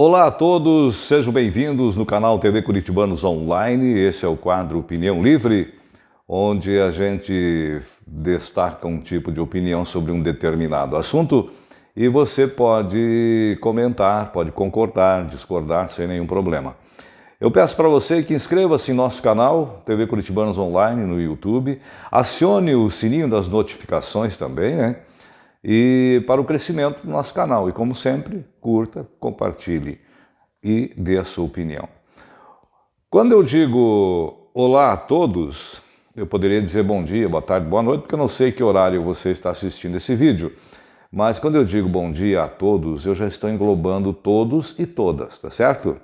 Olá a todos, sejam bem-vindos no canal TV Curitibanos Online. Esse é o quadro Opinião Livre, onde a gente destaca um tipo de opinião sobre um determinado assunto e você pode comentar, pode concordar, discordar sem nenhum problema. Eu peço para você que inscreva-se em nosso canal TV Curitibanos Online no YouTube, acione o sininho das notificações também, né? E para o crescimento do nosso canal. E como sempre, curta, compartilhe e dê a sua opinião. Quando eu digo olá a todos, eu poderia dizer bom dia, boa tarde, boa noite, porque eu não sei que horário você está assistindo esse vídeo. Mas quando eu digo bom dia a todos, eu já estou englobando todos e todas, tá certo?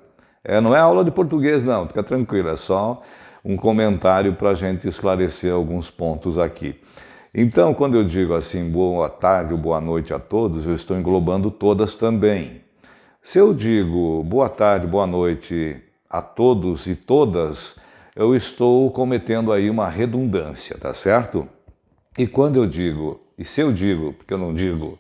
Não é aula de português não, fica tranquilo, é só um comentário para a gente esclarecer alguns pontos aqui. Então, quando eu digo assim, boa tarde ou boa noite a todos, eu estou englobando todas também. Se eu digo boa tarde, boa noite a todos e todas, eu estou cometendo aí uma redundância, tá certo? E quando eu digo, e se eu digo, porque eu não digo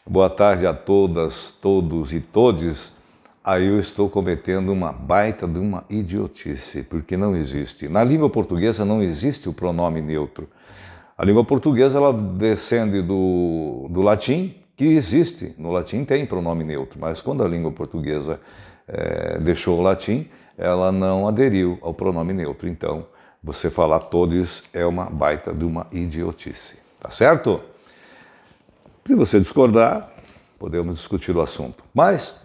boa tarde a todas, todos e todes, aí eu estou cometendo uma baita de uma idiotice, porque não existe. Na língua portuguesa não existe o pronome neutro. A língua portuguesa ela descende do latim, que existe. No latim tem pronome neutro, mas quando a língua portuguesa deixou o latim, ela não aderiu ao pronome neutro. Então, você falar todos é uma baita de uma idiotice. Tá certo? Se você discordar, podemos discutir o assunto. Mas,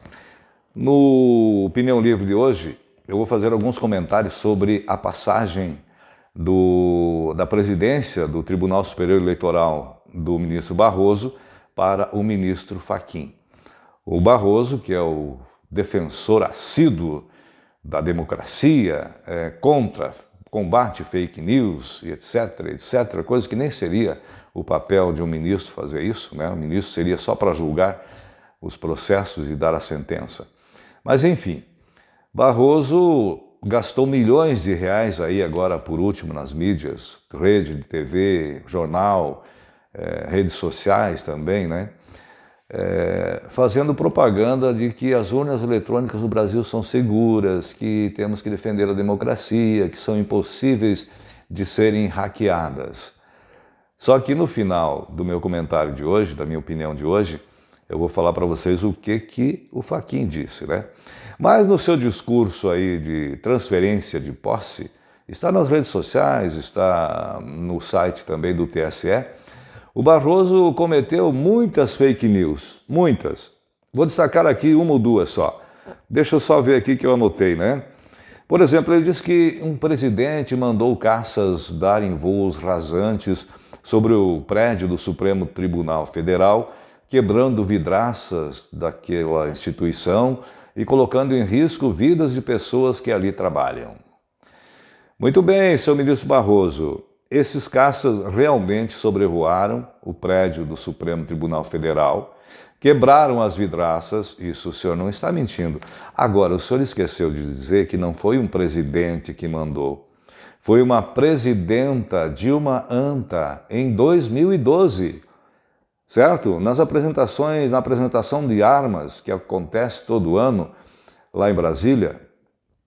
no Opinião Livre de hoje, eu vou fazer alguns comentários sobre a passagem da presidência do Tribunal Superior Eleitoral do ministro Barroso para o ministro Fachin. O Barroso, que é o defensor assíduo da democracia, contra combate fake news e etc, etc, coisa que nem seria o papel de um ministro fazer isso, né? O ministro seria só para julgar os processos e dar a sentença. Mas enfim, Barroso gastou milhões de reais aí agora por último nas mídias, rede de TV, jornal, redes sociais também, né? Fazendo propaganda de que as urnas eletrônicas no Brasil são seguras, que temos que defender a democracia, que são impossíveis de serem hackeadas. Só que no final do meu comentário de hoje, da minha opinião de hoje, eu vou falar para vocês o que o Fachin disse, né? Mas no seu discurso aí de transferência de posse, está nas redes sociais, está no site também do TSE, o Barroso cometeu muitas fake news, muitas. Vou destacar aqui uma ou duas só. Deixa eu só ver aqui que eu anotei, né? Por exemplo, ele disse que um presidente mandou caças darem voos rasantes sobre o prédio do Supremo Tribunal Federal, quebrando vidraças daquela instituição e colocando em risco vidas de pessoas que ali trabalham. Muito bem, seu ministro Barroso, esses caças realmente sobrevoaram o prédio do Supremo Tribunal Federal, quebraram as vidraças, isso o senhor não está mentindo. Agora, o senhor esqueceu de dizer que não foi um presidente que mandou, foi uma presidenta, Dilma Anta, em 2012. Certo? Na apresentação de armas, que acontece todo ano lá em Brasília,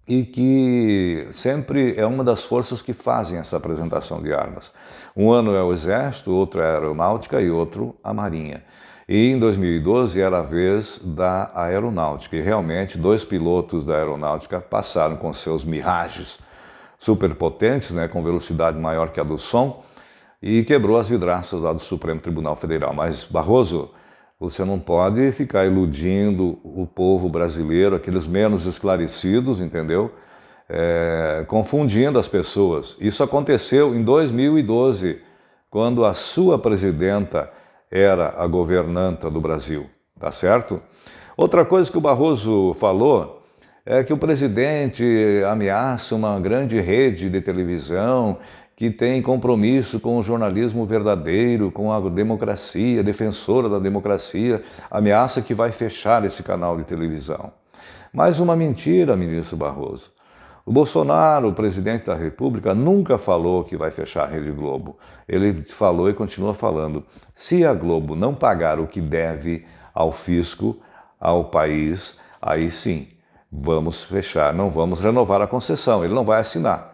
e que sempre é uma das forças que fazem essa apresentação de armas. Um ano é o Exército, outro é a Aeronáutica e outro a Marinha. E em 2012 era a vez da Aeronáutica, e realmente 2 pilotos da Aeronáutica passaram com seus Mirages superpotentes, né, com velocidade maior que a do som, e quebrou as vidraças lá do Supremo Tribunal Federal. Mas, Barroso, você não pode ficar iludindo o povo brasileiro, aqueles menos esclarecidos, entendeu? Confundindo as pessoas. Isso aconteceu em 2012, quando a sua presidenta era a governanta do Brasil, tá certo? Outra coisa que o Barroso falou é que o presidente ameaça uma grande rede de televisão que tem compromisso com o jornalismo verdadeiro, com a democracia, defensora da democracia, ameaça que vai fechar esse canal de televisão. Mais uma mentira, ministro Barroso. O Bolsonaro, o presidente da República, nunca falou que vai fechar a Rede Globo. Ele falou e continua falando. Se a Globo não pagar o que deve ao fisco, ao país, aí sim, vamos fechar, não vamos renovar a concessão, ele não vai assinar.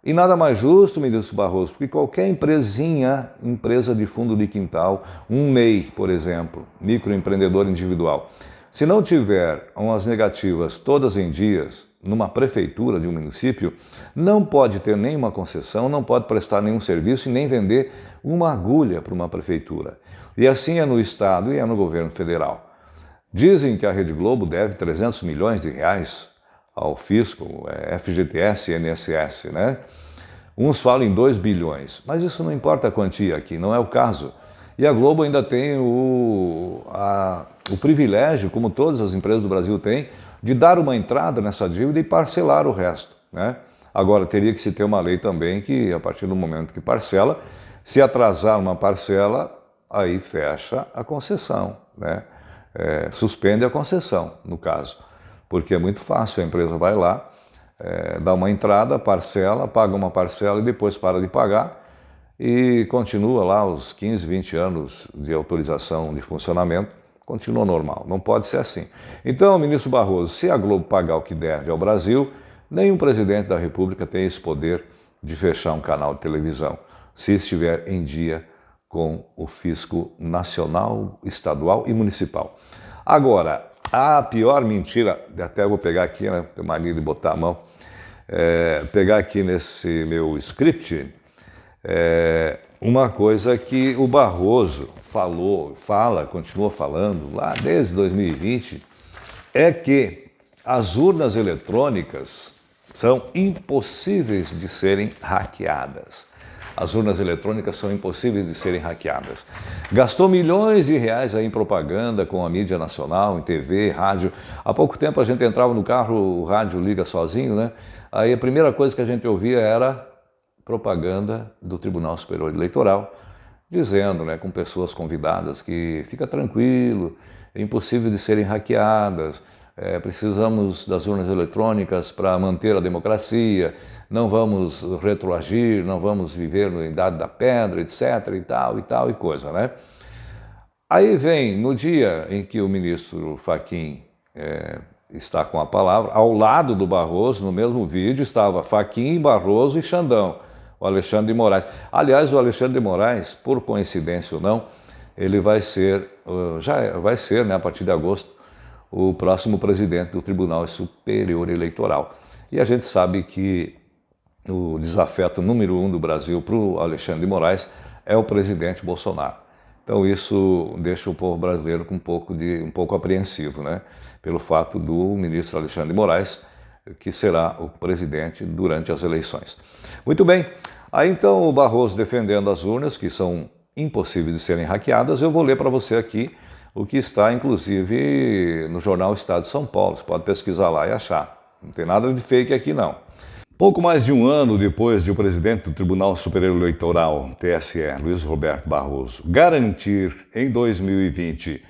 E nada mais justo, ministro Barroso, porque qualquer empresinha, empresa de fundo de quintal, um MEI, por exemplo, microempreendedor individual, se não tiver umas negativas todas em dias, numa prefeitura de um município, não pode ter nenhuma concessão, não pode prestar nenhum serviço e nem vender uma agulha para uma prefeitura. E assim é no Estado e é no governo federal. Dizem que a Rede Globo deve 300 milhões de reais ao fisco, FGTS e INSS, né? Uns falam em 2 bilhões, mas isso não importa a quantia aqui, não é o caso. E a Globo ainda tem o privilégio, como todas as empresas do Brasil têm, de dar uma entrada nessa dívida e parcelar o resto, né? Agora, teria que se ter uma lei também que, a partir do momento que parcela, se atrasar uma parcela, aí fecha a concessão, né? Suspende a concessão, no caso. Porque é muito fácil, a empresa vai lá, dá uma entrada, parcela, paga uma parcela e depois para de pagar e continua lá os 15, 20 anos de autorização de funcionamento, continua normal, não pode ser assim. Então, ministro Barroso, se a Globo pagar o que deve ao Brasil, nenhum presidente da República tem esse poder de fechar um canal de televisão, se estiver em dia com o fisco nacional, estadual e municipal. Agora, a pior mentira, até vou pegar aqui, né, tenho mania de botar a mão, pegar aqui nesse meu script, uma coisa que o Barroso continua falando lá desde 2020, é que as urnas eletrônicas são impossíveis de serem hackeadas. As urnas eletrônicas são impossíveis de serem hackeadas. Gastou milhões de reais aí em propaganda com a mídia nacional, em TV, rádio. Há pouco tempo a gente entrava no carro, o rádio liga sozinho, né? Aí a primeira coisa que a gente ouvia era propaganda do Tribunal Superior Eleitoral, dizendo, né, com pessoas convidadas, que fica tranquilo, é impossível de serem hackeadas, precisamos das urnas eletrônicas para manter a democracia, não vamos retroagir, não vamos viver na idade da pedra, etc. e tal e coisa, né? Aí vem, no dia em que o ministro Fachin está com a palavra, ao lado do Barroso, no mesmo vídeo, estava Fachin, Barroso e Xandão, o Alexandre de Moraes. Aliás, o Alexandre de Moraes, por coincidência ou não, ele vai ser, né, a partir de agosto, o próximo presidente do Tribunal Superior Eleitoral. E a gente sabe que o desafeto número 1 do Brasil para o Alexandre de Moraes é o presidente Bolsonaro. Então isso deixa o povo brasileiro com um pouco apreensivo, né? Pelo fato do ministro Alexandre de Moraes, que será o presidente durante as eleições. Muito bem, aí então o Barroso defendendo as urnas, que são impossíveis de serem hackeadas, eu vou ler para você aqui o que está, inclusive, no jornal Estado de São Paulo. Você pode pesquisar lá e achar. Não tem nada de fake aqui, não. Pouco mais de um ano depois de o presidente do Tribunal Superior Eleitoral, TSE, Luiz Roberto Barroso, garantir em 2020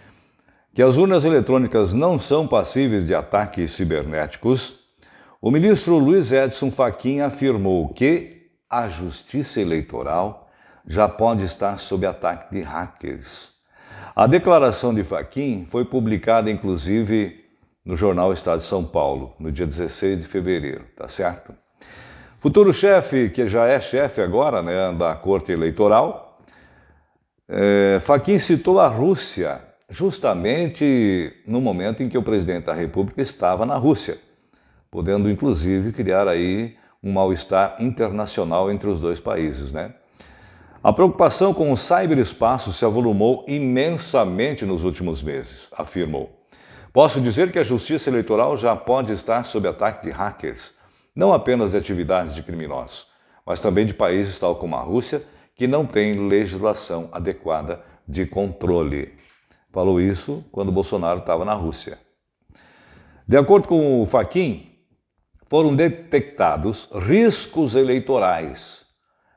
que as urnas eletrônicas não são passíveis de ataques cibernéticos, o ministro Luiz Edson Fachin afirmou que a Justiça Eleitoral já pode estar sob ataque de hackers. A declaração de Fachin foi publicada, inclusive, no jornal Estado de São Paulo, no dia 16 de fevereiro, tá certo? Futuro chefe, que já é chefe agora, né, da Corte Eleitoral, Fachin citou a Rússia, justamente no momento em que o presidente da República estava na Rússia, podendo, inclusive, criar aí um mal-estar internacional entre os dois países, né? A preocupação com o ciberespaço se avolumou imensamente nos últimos meses, afirmou. Posso dizer que a Justiça Eleitoral já pode estar sob ataque de hackers, não apenas de atividades de criminosos, mas também de países tal como a Rússia, que não têm legislação adequada de controle. Falou isso quando Bolsonaro estava na Rússia. De acordo com o Fachin, foram detectados riscos eleitorais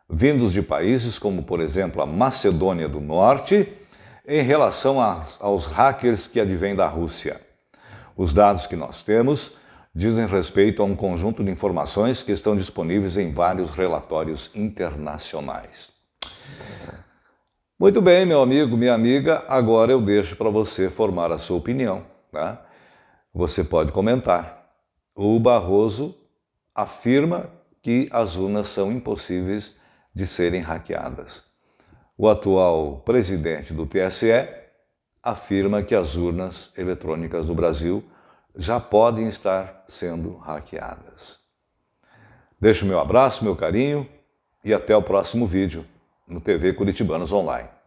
vindos de países como, por exemplo, a Macedônia do Norte, em relação aos hackers que advêm da Rússia. Os dados que nós temos dizem respeito a um conjunto de informações que estão disponíveis em vários relatórios internacionais. Muito bem, meu amigo, minha amiga, agora eu deixo para você formar a sua opinião, tá? Você pode comentar. O Barroso afirma que as urnas são impossíveis de serem hackeadas. O atual presidente do TSE afirma que as urnas eletrônicas do Brasil já podem estar sendo hackeadas. Deixo meu abraço, meu carinho e até o próximo vídeo no TV Curitibanos Online.